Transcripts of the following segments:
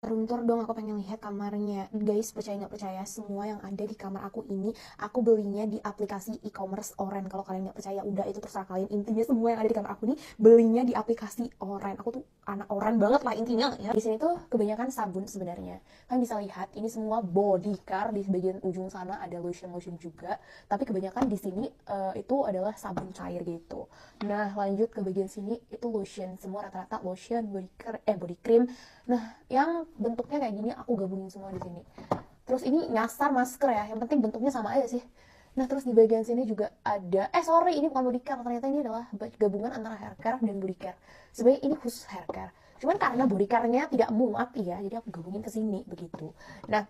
room tour dong, aku pengen lihat kamarnya. Guys, percaya nggak percaya, semua yang ada di kamar aku ini aku belinya di aplikasi e-commerce Oren. Kalau kalian nggak percaya, udah itu terserah kalian. Intinya semua yang ada di kamar aku ini belinya di aplikasi Oren. Aku tuh anak Oren banget lah intinya ya. Di sini tuh kebanyakan sabun sebenarnya. Kalian bisa lihat ini semua body care, di bagian ujung sana ada lotion juga. Tapi kebanyakan di sini itu adalah sabun cair gitu. Nah, lanjut ke bagian sini itu lotion. Semua rata-rata lotion, body cream. Nah, yang bentuknya kayak gini aku gabungin semua di sini. Terus ini nyasar masker ya, yang penting bentuknya sama aja sih. Nah, terus di bagian sini juga ada, sorry, ini bukan body care, ternyata ini adalah gabungan antara hair care dan body care. Sebenarnya ini khusus hair care. Cuman karena body care-nya tidak muat ya, jadi aku gabungin ke sini begitu. Nah,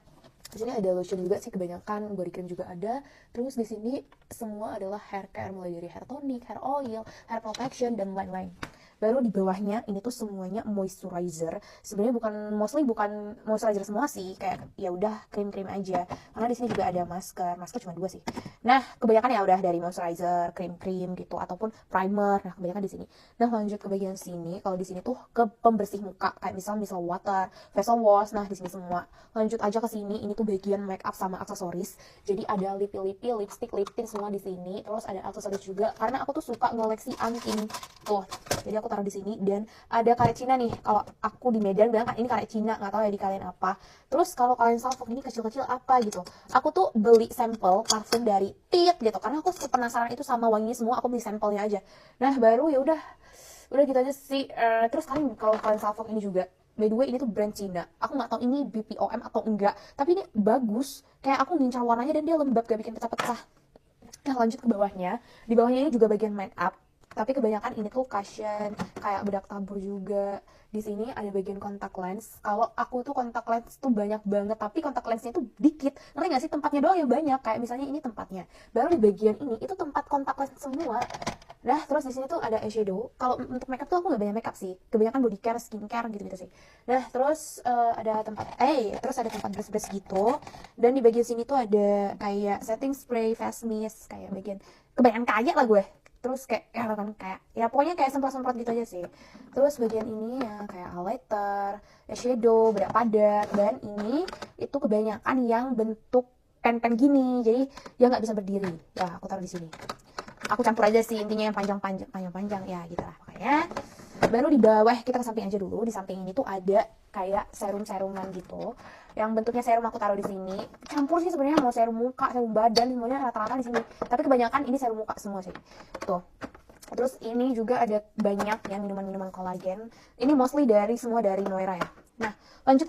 di sini ada lotion juga sih, kebanyakan body cream juga ada. Terus di sini semua adalah hair care, mulai dari hair tonic, hair oil, hair protection dan lain-lain. Baru di bawahnya ini tuh semuanya moisturizer. Sebenarnya bukan moisturizer semua sih, kayak ya udah krim-krim aja. Karena di sini juga ada masker cuma 2 sih. Nah, kebanyakan ya udah dari moisturizer, krim-krim gitu ataupun primer. Nah, kebanyakan di sini. Nah, lanjut ke bagian sini. Kalau di sini tuh ke pembersih muka, kayak misal water, facial wash. Nah, di sini semua. Lanjut aja ke sini. Ini tuh bagian make up sama aksesoris. Jadi ada lipi, lipstick, lip tint semua di sini. Terus ada aksesoris juga karena aku tuh suka ngoleksi anting. Tuh. Jadi aku taruh di sini. Dan ada karet Cina nih. Kalau aku di Medan bilang kan ini karet Cina, nggak tahu ya di kalian apa. Terus kalau kalian salfok ini kecil-kecil apa gitu. Aku tuh beli sampel parfum dari Tit gitu. Karena aku penasaran itu sama wanginya semua, aku beli sampelnya aja. Nah, baru ya udah gitu aja sih. Terus kalau kalian salfok ini juga, by the way ini tuh brand Cina. Aku nggak tahu ini BPOM atau enggak, tapi ini bagus. Kayak aku ngincar warnanya dan dia lembab, gak bikin pecah-pecah. Nah, lanjut ke bawahnya. Di bawahnya ini juga bagian make up. Tapi kebanyakan ini tuh cushion, kayak bedak tabur juga. Di sini ada bagian kontak lens. Kalau aku tuh kontak lens tuh banyak banget, tapi kontak lensnya tuh dikit. Ngerti nggak sih? Tempatnya doang ya banyak. Kayak misalnya ini tempatnya. Baru di bagian ini itu tempat kontak lens semua. Nah, terus di sini tuh ada eyeshadow. Kalau untuk makeup tuh aku nggak banyak makeup sih. Kebanyakan body care, skincare gitu-gitu sih. Nah, terus terus ada tempat brush-brush gitu. Dan di bagian sini tuh ada kayak setting spray, face mist, kayak bagian kebanyakan kayak lah gue. Terus kayak ya pokoknya kayak semprot-semprot gitu aja sih. Terus bagian ini ya kayak highlighter, eyeshadow, bedak padat, dan ini itu kebanyakan yang bentuk pen-pen gini. Jadi ya nggak bisa berdiri. Ya, aku taruh di sini. Aku campur aja sih, intinya yang panjang ya gitu lah makanya. Baru di bawah kita ke samping aja dulu. Di samping ini tuh ada kayak serum-seruman gitu. Yang bentuknya serum aku taruh di sini. Campur sih sebenarnya, mau serum muka, serum badan, semuanya rata-rata di sini. Tapi kebanyakan ini serum muka semua sih. Tuh. Terus ini juga ada banyak ya minuman-minuman kolagen. Ini mostly semua dari Noira ya. Nah, lanjut